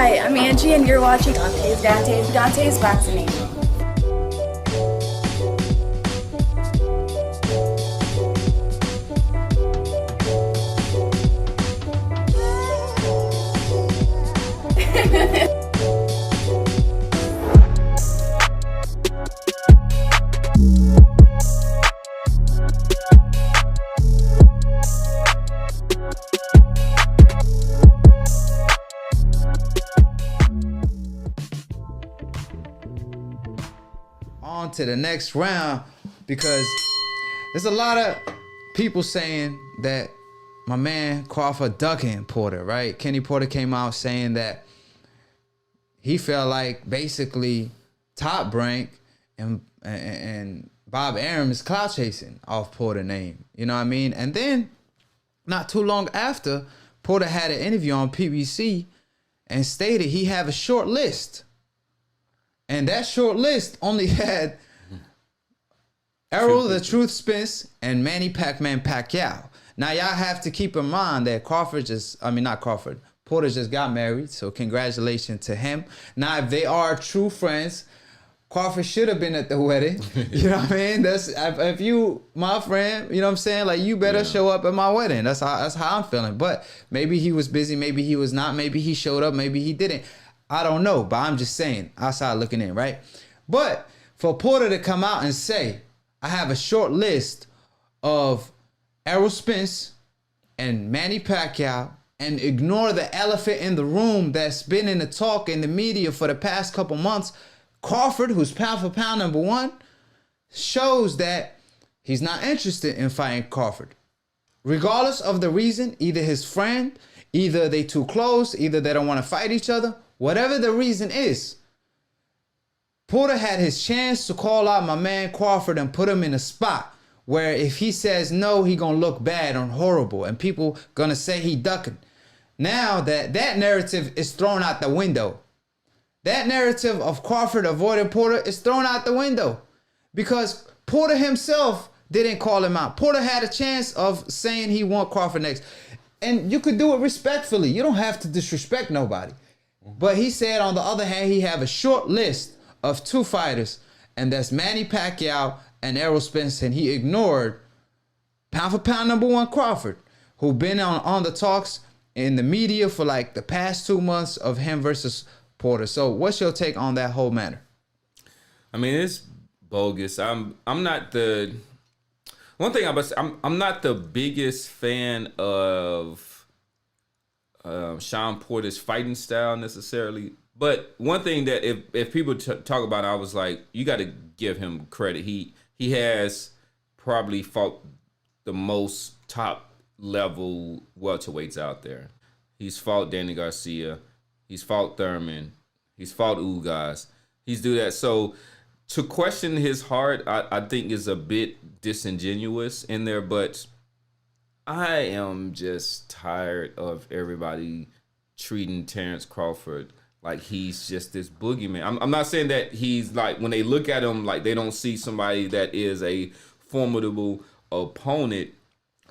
Hi, I'm Angie, and you're watching Dante's Boxing. On to the next round, because there's a lot of people saying that my man Crawford ducking Porter, right? Kenny Porter came out saying that he felt like basically Top Rank and Bob Arum is clout chasing off Porter's name. You know what I mean? And then not too long after, Porter had an interview on PBC and stated he have a short list. And that short list only had Errol the Truth Spence and Manny Pac-Man Pacquiao. Now y'all have to keep in mind that Porter just got married, so congratulations to him. Now if they are true friends, Crawford should have been at the wedding. You know what I mean? That's if you my friend, you know what I'm saying? Like you better show up at my wedding. That's how I'm feeling. But maybe he was busy, maybe he was not, maybe he showed up, maybe he didn't. I don't know, but I'm just saying, outside looking in, right? But for Porter to come out and say, I have a short list of Errol Spence and Manny Pacquiao, and ignore the elephant in the room that's been in the talk in the media for the past couple months, Crawford, who's pound for pound number one, shows that he's not interested in fighting Crawford. Regardless of the reason, either his friend, either they too close, either they don't want to fight each other, whatever the reason is, Porter had his chance to call out my man Crawford and put him in a spot where if he says no, he gonna look bad and horrible, and people gonna say he ducking. Now that narrative is thrown out the window. That narrative of Crawford avoiding Porter is thrown out the window because Porter himself didn't call him out. Porter had a chance of saying he want Crawford next. And you could do it respectfully. You don't have to disrespect nobody. But he said, on the other hand, he have a short list of two fighters, and that's Manny Pacquiao and Errol Spence, and he ignored pound for pound number one Crawford, who been on the talks in the media for like the past 2 months of him versus Porter. So what's your take on that whole matter? I mean, it's bogus. I'm not the one thing I'm not the biggest fan of Shawn Porter's fighting style necessarily, but one thing that if people talk about it, I was like, you got to give him credit. He has probably fought the most top level welterweights out there. He's fought Danny Garcia, he's fought Thurman, he's fought Ugas. He's do that. So to question his heart, I think is a bit disingenuous in there, but I am just tired of everybody treating Terence Crawford like he's just this boogeyman. I'm not saying that he's like, when they look at him, like they don't see somebody that is a formidable opponent,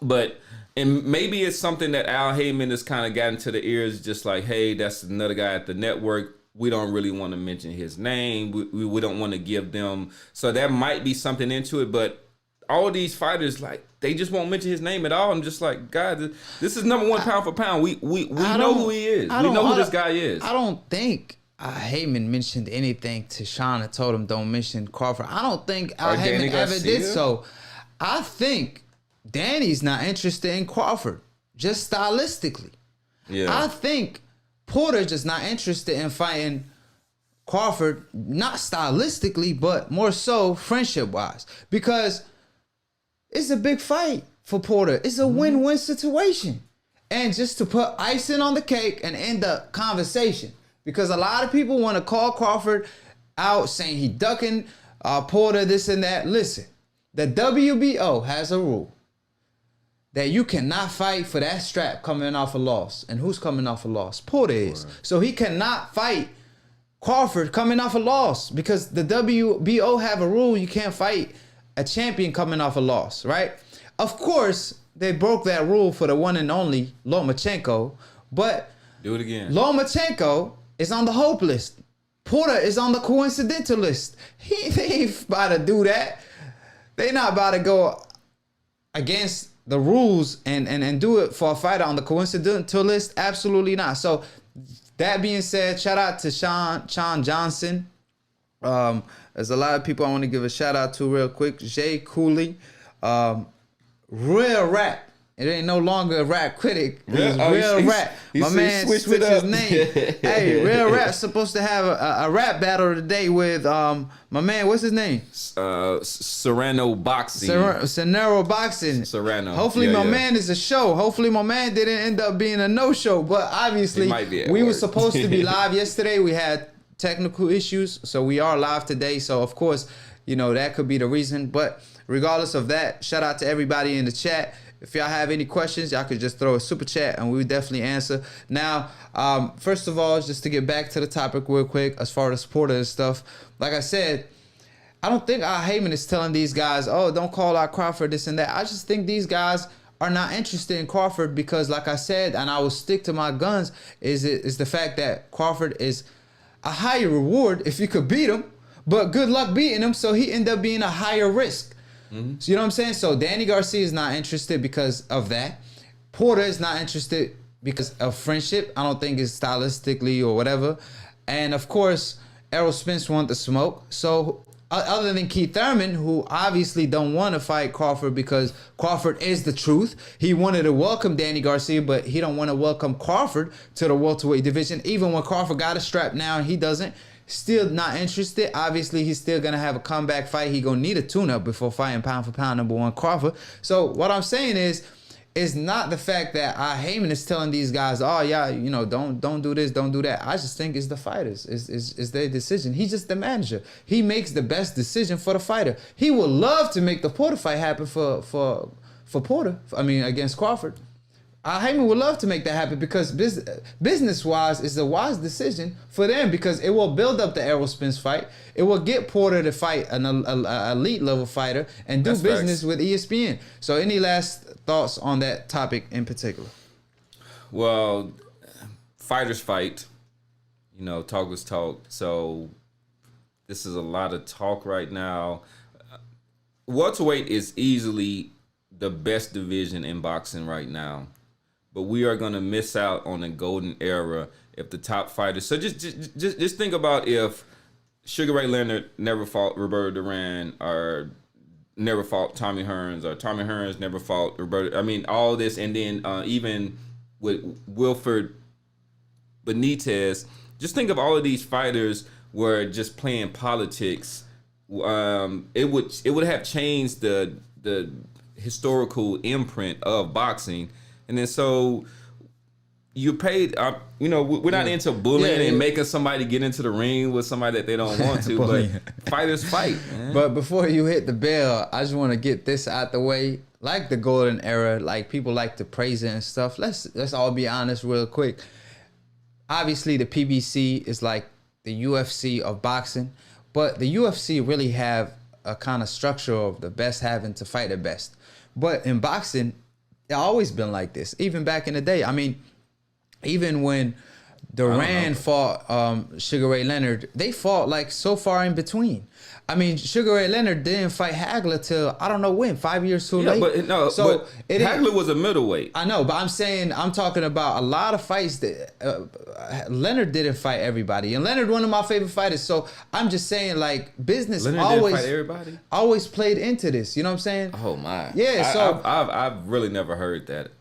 but and maybe it's something that Al Heyman has kind of gotten to the ears, just like, hey, that's another guy at the network. We don't really want to mention his name. We don't want to give them. So that might be something into it, but all these fighters, like, they just won't mention his name at all. I'm just like, God, this is number one pound for pound. We know who he is. We know who this guy is. I don't think Heyman mentioned anything to Shawn and told him don't mention Crawford. I don't think Al Heyman ever did so. I think Danny's not interested in Crawford, just stylistically. Yeah. I think Porter just not interested in fighting Crawford, not stylistically, but more so friendship-wise, because it's a big fight for Porter. It's a win-win situation. And just to put icing on the cake and end the conversation, because a lot of people want to call Crawford out saying he ducking Porter, this and that. Listen, the WBO has a rule that you cannot fight for that strap coming off a loss. And who's coming off a loss? Porter is. So he cannot fight Crawford coming off a loss because the WBO have a rule you can't fight a champion coming off a loss, right? Of course, they broke that rule for the one and only Lomachenko, but do it again. Lomachenko is on the hope list. Porter is on the coincidental list. They ain't about to do that. They not about to go against the rules and do it for a fighter on the coincidental list. Absolutely not. So that being said, shout out to Shawn Johnson. There's a lot of people I want to give a shout out to real quick. Jay Cooley, Real Rap. It ain't no longer a rap critic. It's Real Rap. My man switched his name. Hey, Real Rap's supposed to have a rap battle today with my man. What's his name? Serrano Boxing. Serrano Boxing. Serrano. Hopefully my man is a show. Hopefully my man didn't end up being a no-show. But obviously we were supposed to be live yesterday. We had technical issues, so we are live today. So of course, that could be the reason. But regardless of that, shout out to everybody in the chat. If y'all have any questions, y'all could just throw a super chat and we would definitely answer. Now, first of all, just to get back to the topic real quick, as far as Porter and stuff, like I said, I don't think Al Heyman is telling these guys, oh, don't call out Crawford, this and that. I just think these guys are not interested in Crawford because, like I said, and I will stick to my guns, is the fact that Crawford is a higher reward if you could beat him, but good luck beating him, so he ended up being a higher risk. So you know what I'm saying? So Danny Garcia is not interested because of that. Porter is not interested because of friendship. I don't think it's stylistically or whatever. And of course, Errol Spence wanted to smoke. So other than Keith Thurman, who obviously don't want to fight Crawford because Crawford is the truth. He wanted to welcome Danny Garcia, but he don't want to welcome Crawford to the welterweight division. Even when Crawford got a strap now and he doesn't. Still not interested. Obviously, he's still going to have a comeback fight. He going to need a tune-up before fighting pound for pound #1 Crawford. So what I'm saying is, it's not the fact that Heyman is telling these guys, oh, yeah, don't do this, don't do that. I just think it's the fighters. It's their decision. He's just the manager. He makes the best decision for the fighter. He would love to make the Porter fight happen for Porter. Against Crawford. Heyman would love to make that happen because business-wise, it's a wise decision for them because it will build up the Errol Spence fight. It will get Porter to fight an elite-level fighter and do business with ESPN. So any last thoughts on that topic in particular? Well, fighters fight. Talkers talk. So this is a lot of talk right now. Welterweight is easily the best division in boxing right now. But we are gonna miss out on a golden era if the top fighters. So just think about if Sugar Ray Leonard never fought Roberto Duran, or never fought Tommy Hearns, or Tommy Hearns never fought Roberto. All this, and then even with Wilfred Benitez. Just think of all of these fighters were just playing politics. It would have changed the historical imprint of boxing. And then so you paid, we're not into bullying and making somebody get into the ring with somebody that they don't want to, but fighters fight, man. But before you hit the bell, I just want to get this out the way. Like the golden era, like people like to praise it and stuff. Let's all be honest real quick. Obviously, the PBC is like the UFC of boxing, but the UFC really have a kind of structure of the best having to fight the best. But in boxing, it's always been like this. Even back in the day. Even when Duran fought Sugar Ray Leonard, they fought like so far in between. Sugar Ray Leonard didn't fight Hagler till I don't know when, 5 years too late. But Hagler was a middleweight. I know, but I'm talking about a lot of fights that Leonard didn't fight everybody, and Leonard one of my favorite fighters. So I'm just saying, like, business Leonard always didn't fight everybody. Always played into this. You know what I'm saying? Oh my. Yeah. So I've really never heard that.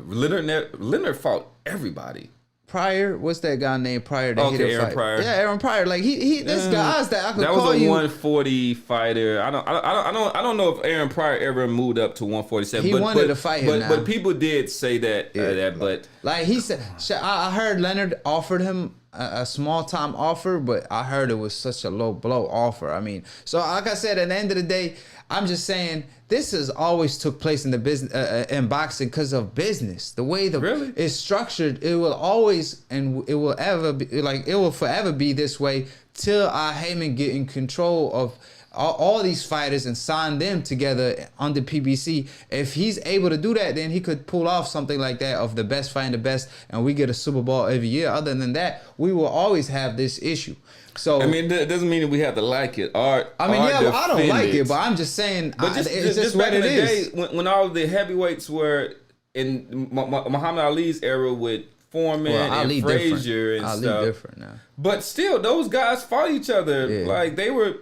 Leonard fought everybody. Pryor, what's that guy named Pryor? Aaron Pryor. Yeah, Aaron Pryor. Like there's guys that I could call you. That was a 140 fighter. I don't know if Aaron Pryor ever moved up to 147. He wanted to fight him. But people did say that. But like he said, I heard Leonard offered him a small time offer, but I heard it was such a low blow offer. So like I said, at the end of the day, I'm just saying this has always took place in the business in boxing because of business. The way it's structured, it will always and it will ever be like it will forever be this way till Heyman get in control all these fighters and sign them together under PBC. If he's able to do that, then he could pull off something like that of the best fighting the best, and we get a Super Bowl every year. Other than that, we will always have this issue. So I mean, that doesn't mean that we have to like it. I don't like it, but I'm just saying, but it's just back what in it the is. day, when all the heavyweights were in Muhammad Ali's era with Foreman and Frazier and Ali stuff. different now. But still, those guys fought each other like they were.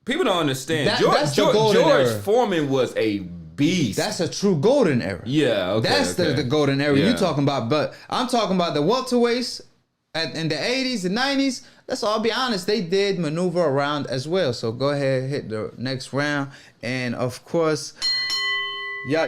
People don't understand. George Foreman was a beast. That's a true golden era. Yeah, okay. That's the golden era Yeah. you talking about. But I'm talking about the welterweights in the 80s and 90s. Let's all be honest. They did maneuver around as well. So go ahead, hit the next round. And of course, yeah.